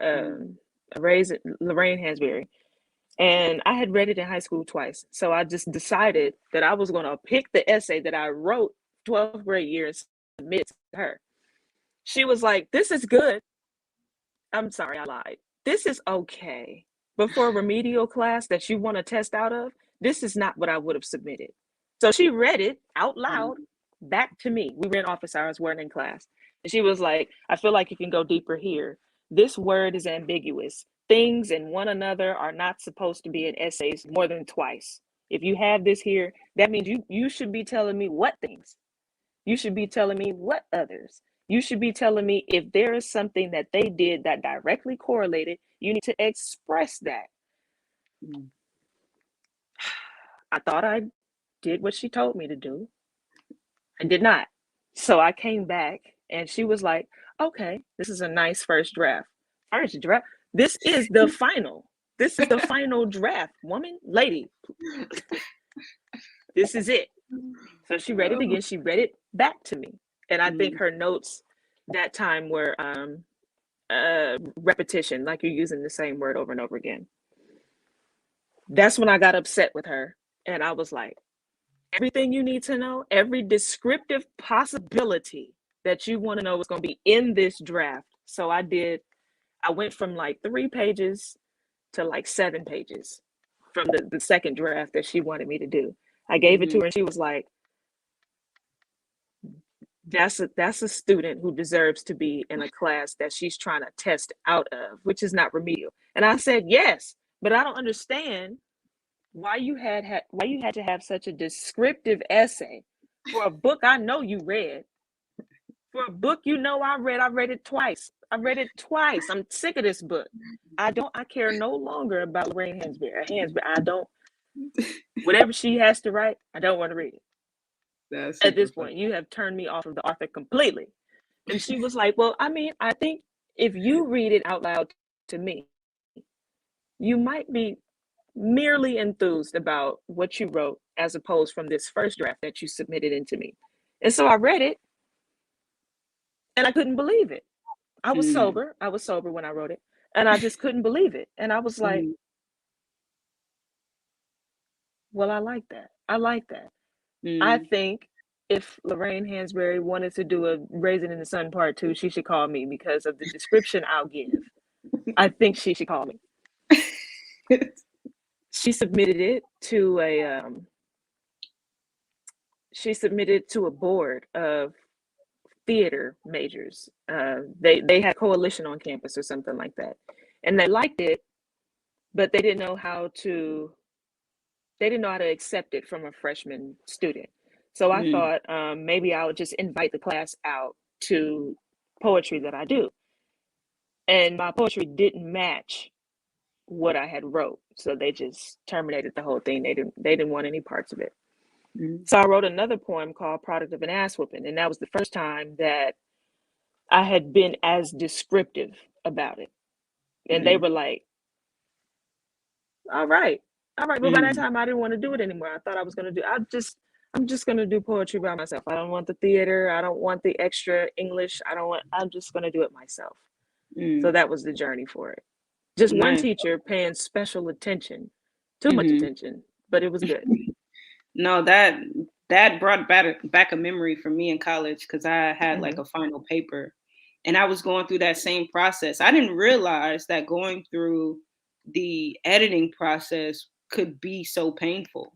Speaker 6: Lorraine Hansberry. And I had read it in high school twice. So I just decided that I was going to pick the essay that I wrote 12th grade year and submit it to her. She was like, this is good. I'm sorry, I lied. This is okay. But for a remedial class that you want to test out of, this is not what I would have submitted. So she read it out loud back to me. We were in office hours, weren't in class. And she was like, I feel like you can go deeper here. This word is ambiguous. Things and one another are not supposed to be in essays more than twice. If you have this here, that means you should be telling me what things. You should be telling me what others. You should be telling me if there is something that they did that directly correlated, you need to express that. I thought I did what she told me to do. I did not. So I came back and she was like, okay, this is a nice first draft. First draft. This is the final. This is the final draft, woman, lady. This is it. So she read it again. She read it back to me. And I think her notes that time were repetition, like you're using the same word over and over again. That's when I got upset with her. And I was like, everything you need to know, every descriptive possibility that you want to know is going to be in this draft. So I went from like 3 pages to like 7 pages from the second draft that she wanted me to do. I gave it to her and she was like, that's a student who deserves to be in a class that she's trying to test out of, which is not remedial. And I said, yes, but I don't understand why you had to have such a descriptive essay for a book I know you read. For a book I read it twice. I'm sick of this book. I care no longer about Lorraine Hansberry. I don't, whatever she has to write, I don't want to read it. At this point, you have turned me off of the author completely. And she was like, well, I mean, I think if you read it out loud to me, you might be merely enthused about what you wrote as opposed from this first draft that you submitted into me. And so I read it and I couldn't believe it. I was sober when I wrote it and I just couldn't believe it. And I was like, well, I like that. I think if Lorraine Hansberry wanted to do a Raisin in the Sun Part 2, she should call me because of the description I'll give. I think she should call me. She submitted it to a board of theater majors. They had a coalition on campus or something like that. And they liked it, but they didn't know how to accept it from a freshman student. So I thought maybe I would just invite the class out to poetry that I do. And my poetry didn't match what I had wrote. So they just terminated the whole thing. They didn't want any parts of it. So I wrote another poem called Product of an Ass Whooping. And that was the first time that I had been as descriptive about it. And they were like, all right. But by that time I didn't want to do it anymore. I thought I was going to I'm just going to do poetry by myself. I don't want the theater. I don't want the extra English. I'm just going to do it myself. So that was the journey for it. Just one teacher paying special attention, too much attention, but it was good.
Speaker 1: No, that brought back a memory for me in college because I had like a final paper and I was going through that same process. I didn't realize that going through the editing process could be so painful.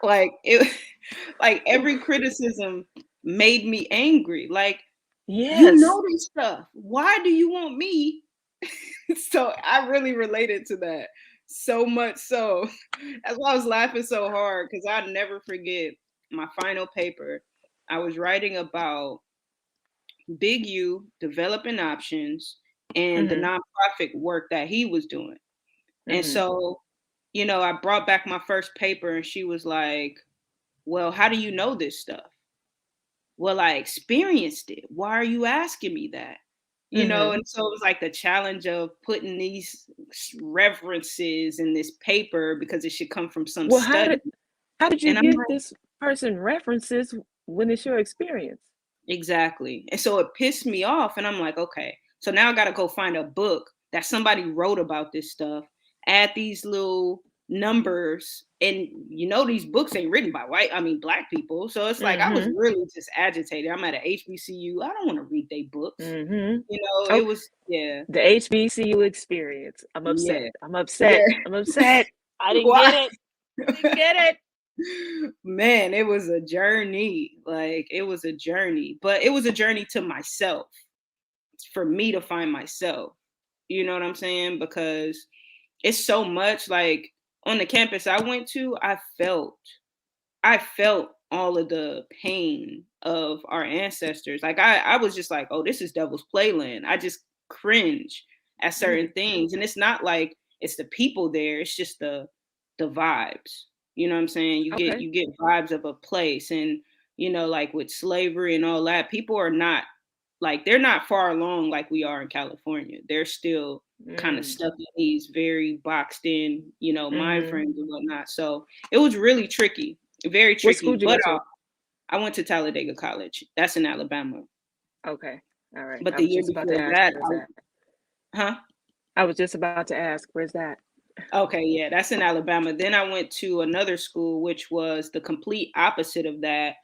Speaker 1: Like every criticism made me angry. Like, you know this stuff. Why do you want me? So I really related to that so much. So that's why I was laughing so hard because I'd never forget my final paper. I was writing about Big U developing options and the nonprofit work that he was doing. And so, you know, I brought back my first paper and she was like, well, how do you know this stuff? Well, I experienced it. Why are you asking me that? You know, and so it was like the challenge of putting these references in this paper because it should come from some study.
Speaker 6: How did you
Speaker 1: And I'm
Speaker 6: get
Speaker 1: like,
Speaker 6: this person references when it's your experience?
Speaker 1: exactly. And so it pissed me off. And I'm like, okay, so now I got to go find a book that somebody wrote about this stuff, add these little numbers. And you know, these books ain't written by black people. So it's like, I was really just agitated. I'm at an HBCU. I don't want to read their books. You know, it was,
Speaker 6: The HBCU experience. I'm upset.
Speaker 1: Yeah.
Speaker 6: I'm upset.
Speaker 1: Yeah.
Speaker 6: I'm upset. I didn't
Speaker 1: Why?
Speaker 6: get it. I didn't get it.
Speaker 1: Man, it was a journey. Like, it was a journey, but it was a journey to myself, for me to find myself. You know what I'm saying? Because it's so much, like, on the campus I went to, I felt all of the pain of our ancestors. Like, I was just like, oh, this is Devil's Playland. I just cringe at certain things. And it's not like it's the people there, it's just the vibes. You know what I'm saying? You get vibes of a place. And, you know, like with slavery and all that, people are not, like, they're not far along like we are in California. They're still kind of stuck in these very boxed in, you know, mind frames and whatnot. So it was really tricky, very tricky.
Speaker 6: What school did you go to?
Speaker 1: I went to Talladega College. That's in Alabama.
Speaker 6: Okay. All right.
Speaker 1: But the year before that,
Speaker 6: I was just about to ask, where's that?
Speaker 1: Okay, yeah, that's in Alabama. Then I went to another school, which was the complete opposite of that,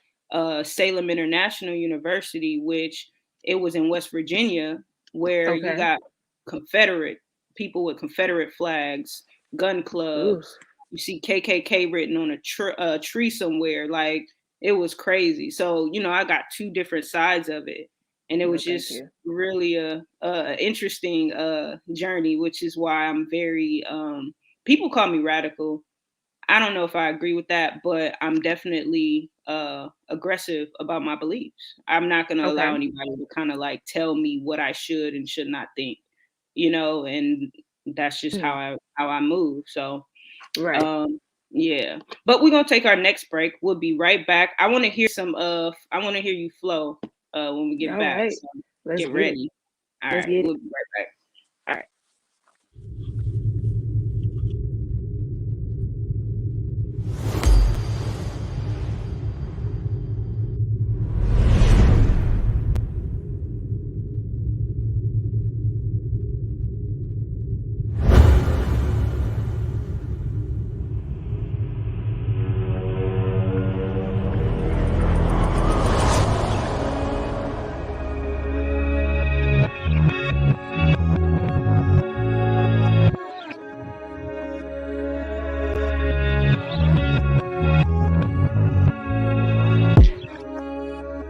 Speaker 1: Salem International University, which it was in West Virginia, where you got Confederate people with Confederate flags, gun clubs. Ooh. You see KKK written on a tree somewhere. Like, it was crazy. So, you know, I got two different sides of it. And it was just really a interesting journey, which is why I'm very, people call me radical. I don't know if I agree with that, but I'm definitely aggressive about my beliefs. I'm not going to allow anybody to kind of like tell me what I should and should not think, you know, and that's just how I move. So, yeah, but we're going to take our next break. We'll be right back. I want to hear you flow when we get back.
Speaker 6: Right.
Speaker 1: So
Speaker 6: Let's
Speaker 1: get ready. All right, we'll be right back.
Speaker 6: All right.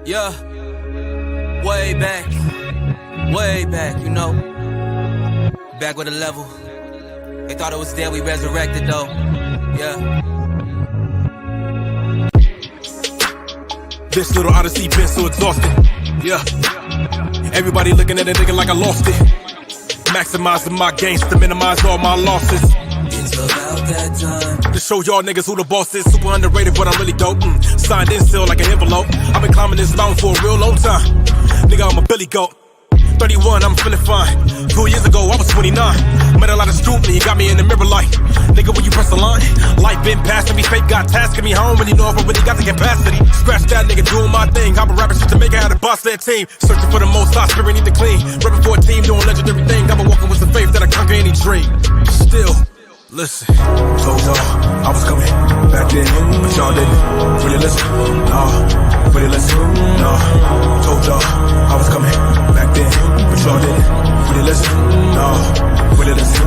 Speaker 9: Yeah, way back, you know. Back with a level. They thought it was dead, we resurrected though. Yeah.
Speaker 10: This little odyssey been so exhausting. Yeah. Everybody looking at it thinking like I lost it. Maximizing my gains to minimize all my losses.
Speaker 9: It's about that time.
Speaker 10: To show y'all niggas who the boss is. Super underrated, but I'm really dope. Signed in still like an envelope. I've been climbing this mountain for a real long time. Nigga, I'm a Billy Goat. 31, I'm feeling fine. 2 years ago, I was 29. Met a lot of scrutiny, got me in the mirror like, nigga, when you press the line, life been passing me, fate got tasking me home, and you know if I really got the capacity. Scratch that nigga, doing my thing. I'm a rapper shit to make it out of boss that team. Searching for the most high spirit, need to clean. Rapping for a team, doing legendary thing. I'm a walking with the faith that I conquer any dream. Still, listen.
Speaker 11: Told y'all I was coming back then, but y'all didn't really listen. Nah, really listen. Nah, told y'all I was coming back then, but y'all didn't really listen. Nah, really listen.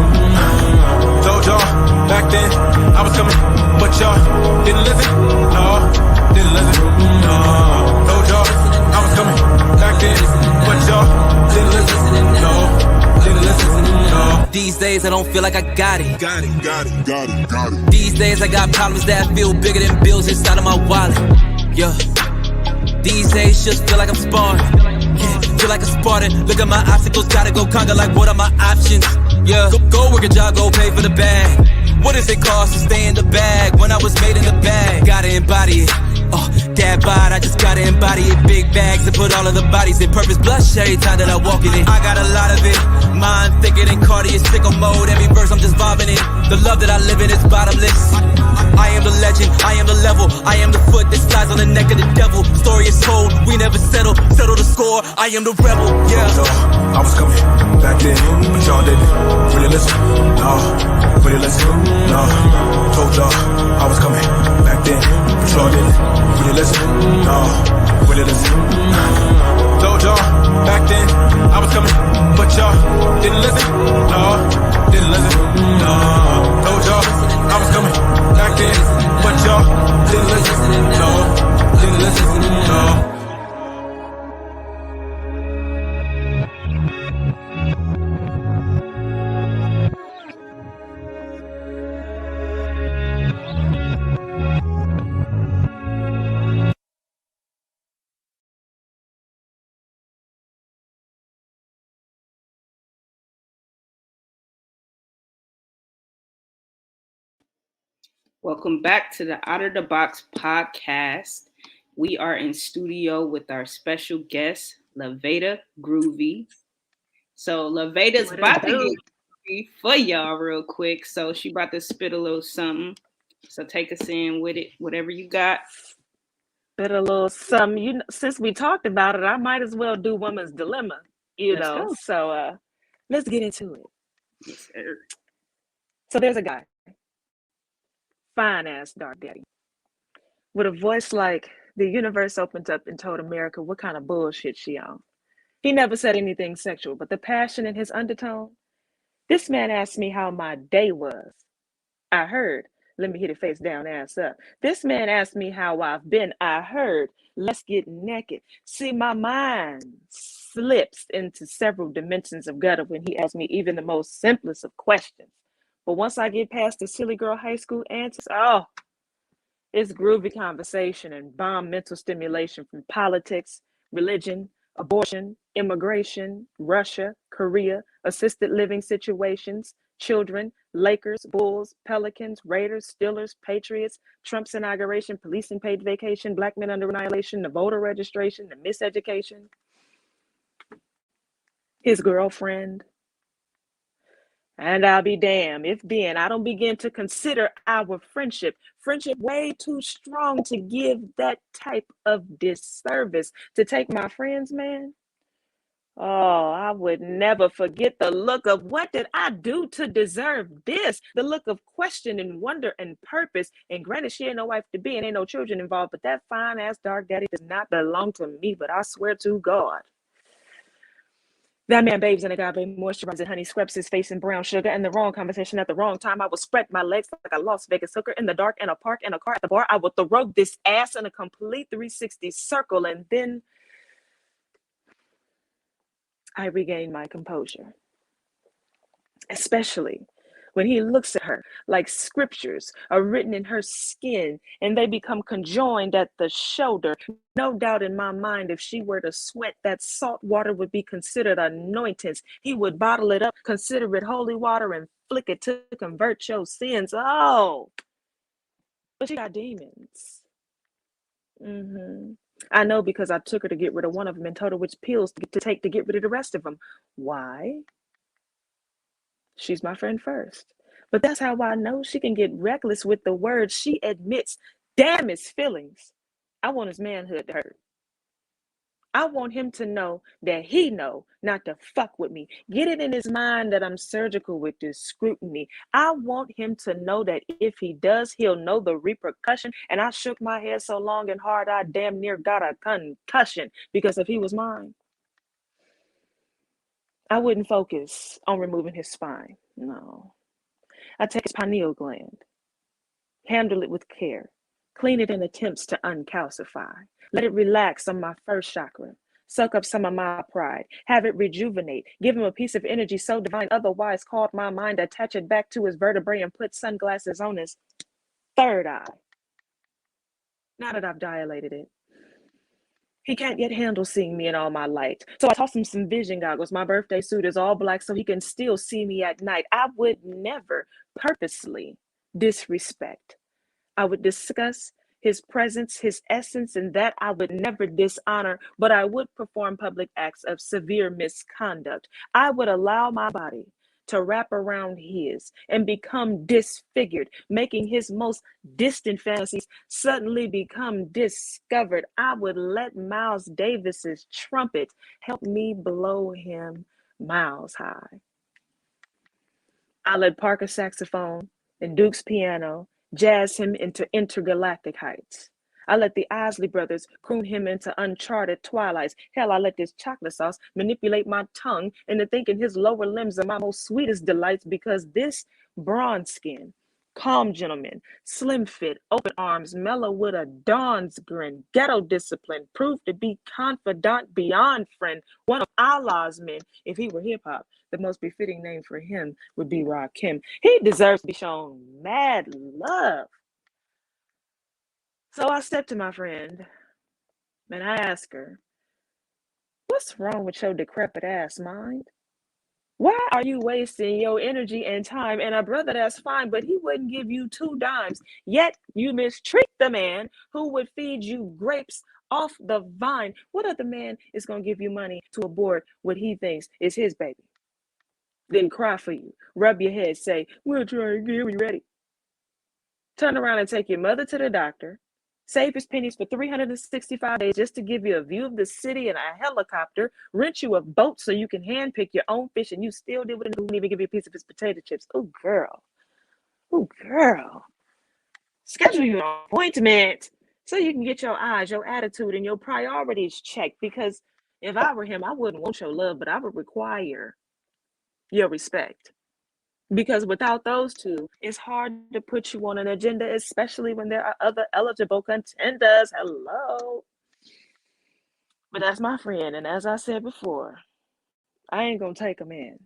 Speaker 11: Told y'all back then I was coming, but y'all didn't listen. Nah, didn't listen. Nah, told y'all I was coming back then, but y'all didn't listen. No.
Speaker 9: These days I don't feel like I got it. These days I got problems that feel bigger than bills inside of my wallet. Yeah. These days just feel like I'm sparring. Yeah, feel like a Spartan. Look at my obstacles, gotta go conquer. Like what are my options? Yeah, go work a job, go pay for the bag. What does it cost to stay in the bag when I was made in the bag? Gotta embody it. Oh, that bod, I just gotta embody it. Big bags to put all of the bodies in. Purpose blush every time that I walk in it. I got a lot of it. Mind thicker than Cardi is sicko mode. Every verse I'm just vomiting. The love that I live in is bottomless. I am the legend, I am the level. I am the foot that slides on the neck of the devil. Story is told, we never settle the score. I am the rebel, yeah.
Speaker 11: I was coming back then, but y'all didn't really listen. No, really listen. No, told y'all I was coming back then, but y'all didn't really listen. No, really listen. Told y'all back then I was coming, but y'all didn't listen. No, didn't listen. No, told y'all I was coming back then, but y'all didn't listen. No, didn't listen. No.
Speaker 1: Welcome back to the Out of the Box podcast. We are in studio with our special guest, Laveda Groovy. So Laveda's about to get groovy for y'all real quick. So she about to spit a little something. So take us in with it, whatever you got.
Speaker 6: Spit a little something. You know, since we talked about it, I might as well do Woman's Dilemma.
Speaker 1: Let's go.
Speaker 6: So let's get into it.
Speaker 1: Yes, sir.
Speaker 6: So there's a guy, fine ass dark daddy, with a voice like the universe opened up and told America what kind of bullshit she on. He never said anything sexual, but the passion in his undertone. This man asked me how my day was. I heard, let me hit it face down, ass up. This man asked me how I've been. I heard, let's get naked. See, my mind slips into several dimensions of gutter when he asks me even the most simplest of questions. But once I get past the silly girl high school answers, oh, it's groovy conversation and bomb mental stimulation from politics, religion, abortion, immigration, Russia, Korea, assisted living situations, children, Lakers, Bulls, Pelicans, Raiders, Steelers, Patriots, Trump's inauguration, policing paid vacation, black men under annihilation, the voter registration, the miseducation, his girlfriend. And I'll be damned if then I don't begin to consider our friendship way too strong to give that type of disservice. To take my friends, man. Oh, I would never forget the look of what did I do to deserve this? The look of question and wonder and purpose. And granted, she ain't no wife to be and ain't no children involved, but that fine ass dark daddy does not belong to me, but I swear to God. That man bathes in agave moisturizer, honey, scrubs his face in brown sugar, and the wrong conversation at the wrong time. I will spread my legs like a Las Vegas hooker in the dark, in a park, in a car at the bar. I will throw this ass in a complete 360 circle, and then I regain my composure. Especially when he looks at her like scriptures are written in her skin and they become conjoined at the shoulder. No doubt in my mind, if she were to sweat, that salt water would be considered anointings. He would bottle it up, consider it holy water, and flick it to convert your sins. Oh, but she got demons. I know, because I took her to get rid of one of them and told her which pills to take to get rid of the rest of them. Why? She's my friend first. But that's how I know she can get reckless with the words she admits. Damn his feelings. I want his manhood to hurt. I want him to know that he know not to fuck with me. Get it in his mind that I'm surgical with this scrutiny. I want him to know that if he does, he'll know the repercussion. And I shook my head so long and hard, I damn near got a concussion, because if he was mine, I wouldn't focus on removing his spine. No. I take his pineal gland, handle it with care, clean it in attempts to uncalcify, let it relax on my first chakra, suck up some of my pride, have it rejuvenate, give him a piece of energy so divine, otherwise called my mind, attach it back to his vertebrae and put sunglasses on his third eye. Now that I've dilated it, He can't yet handle seeing me in all my light. So I toss him some vision goggles. My birthday suit is all black so he can still see me at night. I would never purposely disrespect. I would discuss his presence, his essence, and that I would never dishonor, but I would perform public acts of severe misconduct. I would allow my body to wrap around his and become disfigured, making his most distant fantasies suddenly become discovered. I would let Miles Davis's trumpet help me blow him miles high. I let Parker's saxophone and Duke's piano jazz him into intergalactic heights. I let the Isley brothers croon him into uncharted twilights. Hell, I let this chocolate sauce manipulate my tongue into thinking his lower limbs are my most sweetest delights, because this bronze skin, calm gentleman, slim fit, open arms, mellow with a dawn's grin, ghetto discipline, proved to be confidant beyond friend, one of Allah's men. If he were hip hop, the most befitting name for him would be Rakim. He deserves to be shown mad love. So I stepped to my friend and I asked her, what's wrong with your decrepit ass mind? Why are you wasting your energy and time? And a brother, that's fine, but he wouldn't give you 2 dimes. Yet you mistreat the man who would feed you grapes off the vine. What other man is going to give you money to abort what he thinks is his baby? Then cry for you, rub your head, say, we'll try again when you're ready. Turn around and take your mother to the doctor, save his pennies for 365 days just to give you a view of the city in a helicopter, rent you a boat so you can handpick your own fish, and you still deal with him, wouldn't even give you a piece of his potato chips. Oh, girl. Oh, girl. Schedule your appointment so you can get your eyes, your attitude, and your priorities checked, because if I were him, I wouldn't want your love, but I would require your respect. Because without those two, it's hard to put you on an agenda, especially when there are other eligible contenders. Hello. But that's my friend. And as I said before, I ain't going to take a man.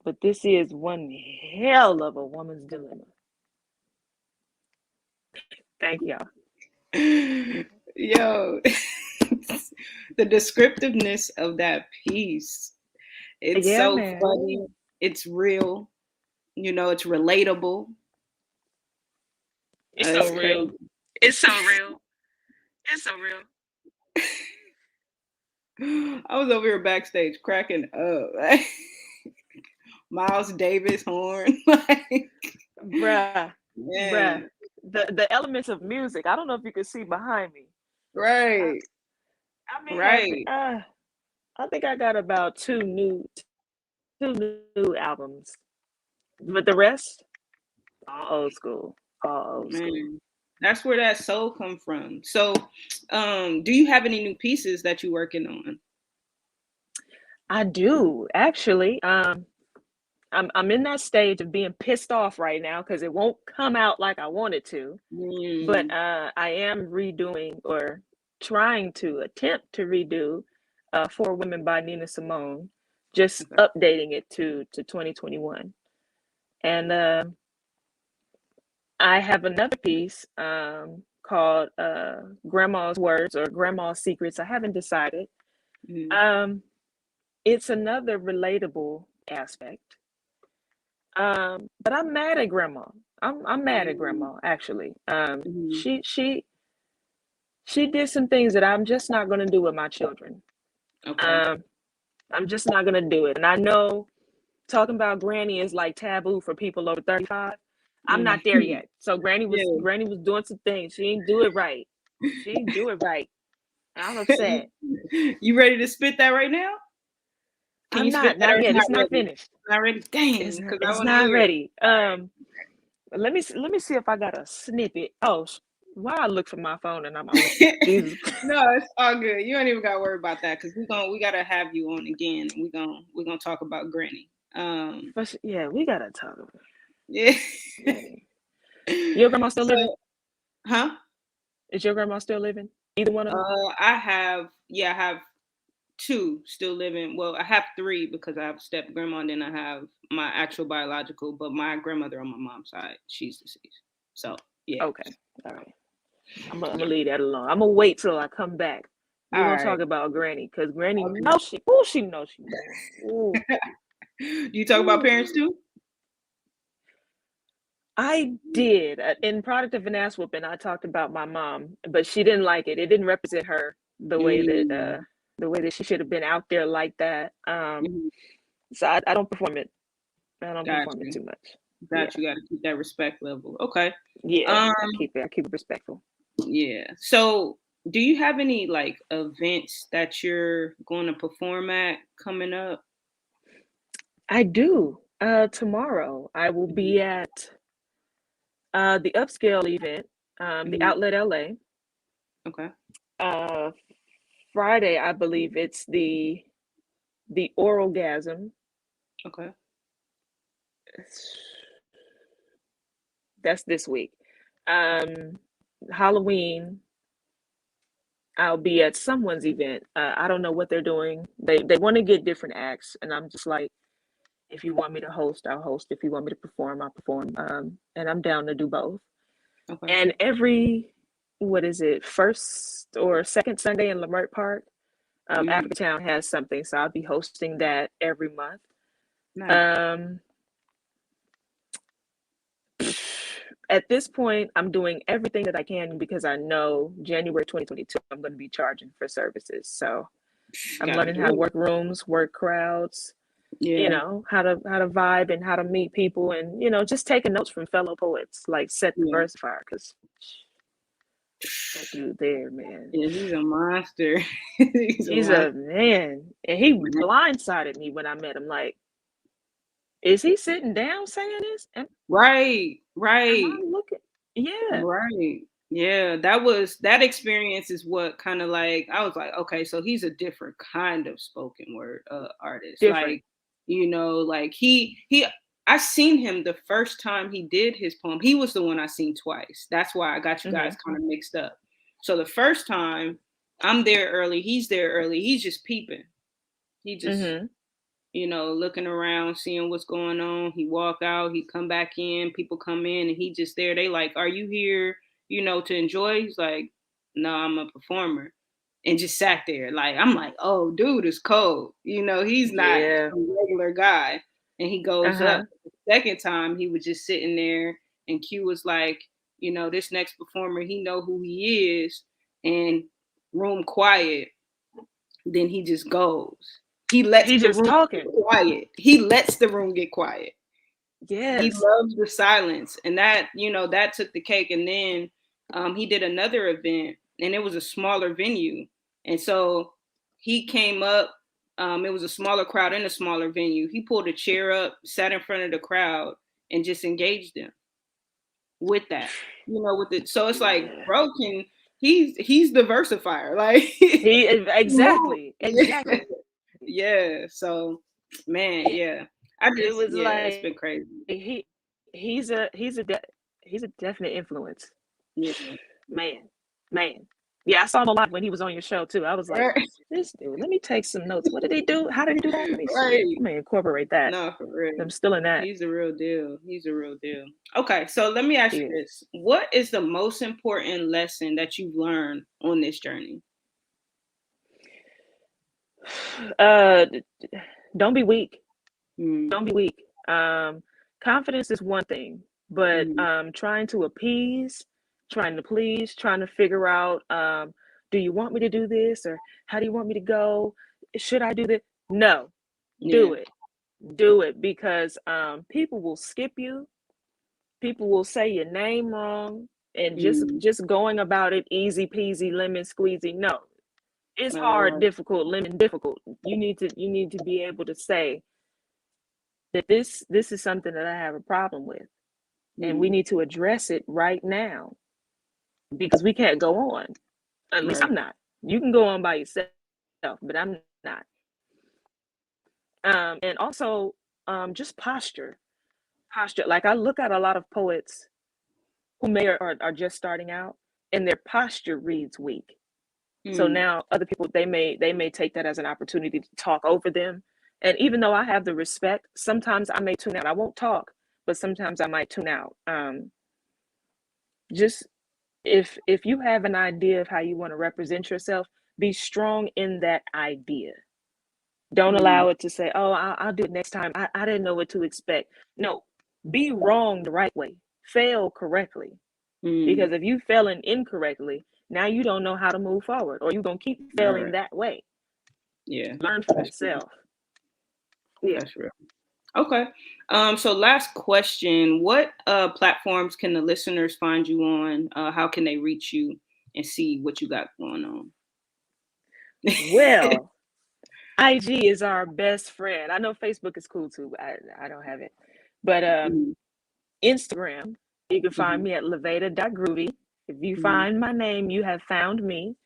Speaker 6: But this is one hell of a woman's dilemma. Thank y'all.
Speaker 1: Yo, the descriptiveness of that piece, it's so funny. It's real. You know, it's relatable.
Speaker 6: It's so real. It's so real. It's so real.
Speaker 1: I was over here backstage cracking up. Miles Davis horn.
Speaker 6: Bruh. The elements of music. I don't know if you can see behind me.
Speaker 1: Right.
Speaker 6: I mean, right. I think I got about two new albums. But the rest, all old school. All old school.
Speaker 1: That's where that soul come from. So, do you have any new pieces that you're working on?
Speaker 6: I do, actually. I'm in that stage of being pissed off right now because it won't come out like I want it to. But I am redoing, or trying to attempt to redo, For Women by Nina Simone, just updating it to 2021. And I have another piece called Grandma's Words or Grandma's Secrets. I haven't decided. It's another relatable aspect. But I'm mad at Grandma. I'm mad at Grandma, actually. She did some things that I'm just not going to do with my children. I'm just not going to do it. And I know talking about Granny is like taboo for people over 35. I'm not there yet. So Granny was doing some things. She didn't do it right. I'm upset.
Speaker 1: You ready to spit that right now?
Speaker 6: Can you spit that? Not yet. It's not finished.
Speaker 1: Not ready. Dang,
Speaker 6: it's not ready. Let me see if I got a snippet. Oh, why I look for my phone and I'm Jesus.
Speaker 1: No, it's all good. You don't even got to worry about that, because we gotta have you on again. We're gonna talk about Granny.
Speaker 6: But yeah, we gotta talk about it.
Speaker 1: Yeah.
Speaker 6: Your grandma still living?
Speaker 1: Huh?
Speaker 6: Is your grandma still living? Either one of them?
Speaker 1: I have 2 still living. Well, I have 3 because I have a step grandma, and then I have my actual biological, but my grandmother on my mom's side, she's deceased. So yeah.
Speaker 6: Okay. All right. I'm gonna leave that alone. I'm gonna wait till I come back. We're
Speaker 1: All
Speaker 6: gonna
Speaker 1: right.
Speaker 6: talk about Granny, because Granny
Speaker 1: Okay.
Speaker 6: knows she knows she knows. Ooh.
Speaker 1: Do you talk about parents too?
Speaker 6: I did. In Product of an Ass Whooping, I talked about my mom, but she didn't like it. It didn't represent her the way that she should have been out there like that. So I don't perform it. I don't perform it too much.
Speaker 1: You got to keep that respect level. Okay.
Speaker 6: Yeah, I keep it respectful.
Speaker 1: Yeah. So, do you have any like events that you're going to perform at coming up?
Speaker 6: I do. Tomorrow I will be at the Upscale event, the Outlet LA.
Speaker 1: Okay.
Speaker 6: Friday, I believe it's the Oralgasm.
Speaker 1: Okay.
Speaker 6: That's this week. Halloween, I'll be at someone's event. I don't know what they're doing. They want to get different acts, and I'm just like, if you want me to host, I'll host. If you want me to perform, I'll perform. And I'm down to do both.
Speaker 1: Okay.
Speaker 6: And every, first or second Sunday in Leimert Park, Africatown has something, so I'll be hosting that every month.
Speaker 1: Nice.
Speaker 6: At this point, I'm doing everything that I can because I know January 2022, I'm going to be charging for services. So I'm learning how to work rooms, work crowds, you know, how to vibe and how to meet people, and, you know, just taking notes from fellow poets like Seth the Versifier, because that dude there, man.
Speaker 1: Yeah, he's a monster.
Speaker 6: he's a man. And he blindsided me when I met him. Like, is he sitting down saying this?
Speaker 1: Right.
Speaker 6: Yeah.
Speaker 1: Right. Yeah. That experience is what kind of like, I was like, okay, so he's a different kind of spoken word artist.
Speaker 6: Different.
Speaker 1: Like, you know, like I seen him the first time he did his poem. He was the one I seen twice. That's why I got you guys kind of mixed up. So the first time I'm there early, he's there early. He's just peeping. He just, you know, looking around, seeing what's going on. He walk out, he come back in, people come in, and he just there. They like, are you here, you know, to enjoy? He's like, no, I'm a performer. And just sat there. Like, I'm like, oh, dude is cold. You know, he's not a regular guy. And he goes up. The second time, he was just sitting there, and Q was like, you know, this next performer, he know who he is, and room quiet. Then he just goes. He lets the room get quiet. He lets the room get quiet.
Speaker 6: Yes.
Speaker 1: He loves the silence. And that, you know, that took the cake. And then he did another event, and it was a smaller venue. And so he came up. It was a smaller crowd in a smaller venue. He pulled a chair up, sat in front of the crowd, and just engaged them with that. You know, with it. So it's like, bro, he's the versifier. Like
Speaker 6: exactly.
Speaker 1: Yeah. So, man, yeah.
Speaker 6: It was like,
Speaker 1: it's been crazy.
Speaker 6: He's a definite influence.
Speaker 1: Yeah.
Speaker 6: Man. Yeah, I saw him live when he was on your show too. I was like, this dude, let me take some notes. What did he do? How did he do that? Let me see. Let me incorporate that.
Speaker 1: No, for real.
Speaker 6: I'm still in that.
Speaker 1: He's a real deal. Okay, so let me ask you this. What is the most important lesson that you've learned on this journey?
Speaker 6: Don't be weak. Don't be weak. Confidence is one thing, but trying to appease, trying to please, trying to figure out, do you want me to do this, or how do you want me to go? Should I do this? No, do it, because people will skip you. People will say your name wrong, and just going about it easy peasy lemon squeezy. No, it's hard, difficult, lemon difficult. You need to be able to say that this is something that I have a problem with, and we need to address it right now, because we can't go on. At least I'm not. You can go on by yourself, but I'm not. And also, just posture. Like, I look at a lot of poets who are just starting out, and their posture reads weak. So now other people, they may take that as an opportunity to talk over them. And even though I have the respect, sometimes I may tune out. I won't talk, but sometimes I might tune out. if you have an idea of how you want to represent yourself, be strong in that idea. Don't allow it to say, oh, I'll do it next time. I didn't know what to expect. No, be wrong the right way. Fail correctly. Because if you failing incorrectly, now you don't know how to move forward, or you're going to keep failing that way.
Speaker 1: Yeah.
Speaker 6: Learn for yourself.
Speaker 1: Yeah. That's real. Okay. So last question, what platforms can the listeners find you on? How can they reach you and see what you got going on?
Speaker 6: Well, IG is our best friend. I know Facebook is cool too, but I don't have it. But Instagram, you can find me at leveda.groovy. If you find my name, you have found me.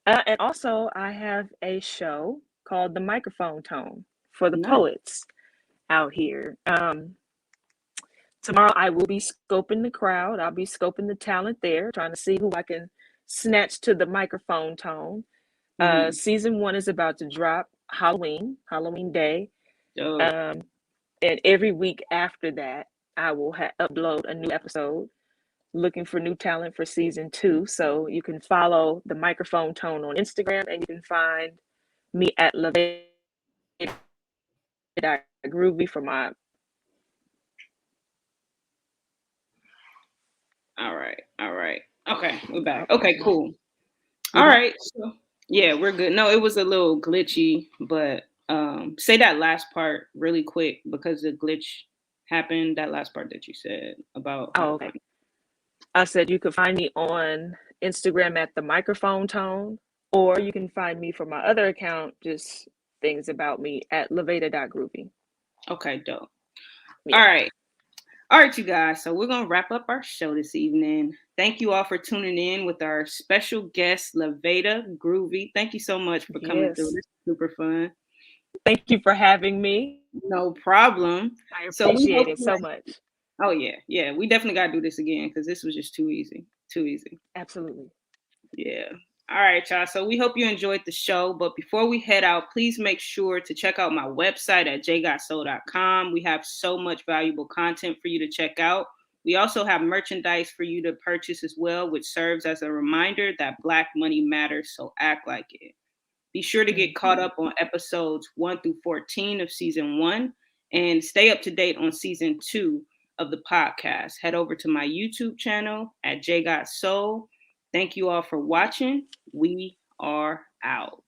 Speaker 6: And also, I have a show called The Microphone Tone for the poets out here. Tomorrow, I will be scoping the crowd. I'll be scoping the talent there, trying to see who I can snatch to the microphone tone. Season 1 is about to drop Halloween Day. And every week after that, I will upload a new episode. Looking for new talent for season 2. So you can follow The Microphone Tone on Instagram, and you can find me at leveda.groovy for my.
Speaker 1: All right. Okay, we're back. Okay, cool. All right. So yeah, we're good. No, it was a little glitchy, but say that last part really quick because the glitch happened. That last part that you said about.
Speaker 6: Oh, okay. I said you could find me on Instagram at The Microphone Tone, or you can find me for my other account, just things about me at leveda.groovy.
Speaker 1: Okay, dope. Yeah. All right, you guys. So we're going to wrap up our show this evening. Thank you all for tuning in with our special guest, Leveda Groovy. Thank you so much for coming through. This is super fun.
Speaker 6: Thank you for having me.
Speaker 1: No problem.
Speaker 6: I appreciate it so much.
Speaker 1: Oh, yeah. Yeah, we definitely got to do this again because this was just too easy.
Speaker 6: Absolutely.
Speaker 1: Yeah. All right, y'all. So we hope you enjoyed the show. But before we head out, please make sure to check out my website at jgotsoul.com. We have so much valuable content for you to check out. We also have merchandise for you to purchase as well, which serves as a reminder that Black money matters, so act like it. Be sure to get caught up on episodes 1 through 14 of season 1 and stay up to date on season 2 of the podcast. Head over to my YouTube channel at jgotsoul. Thank you all for watching. We are out.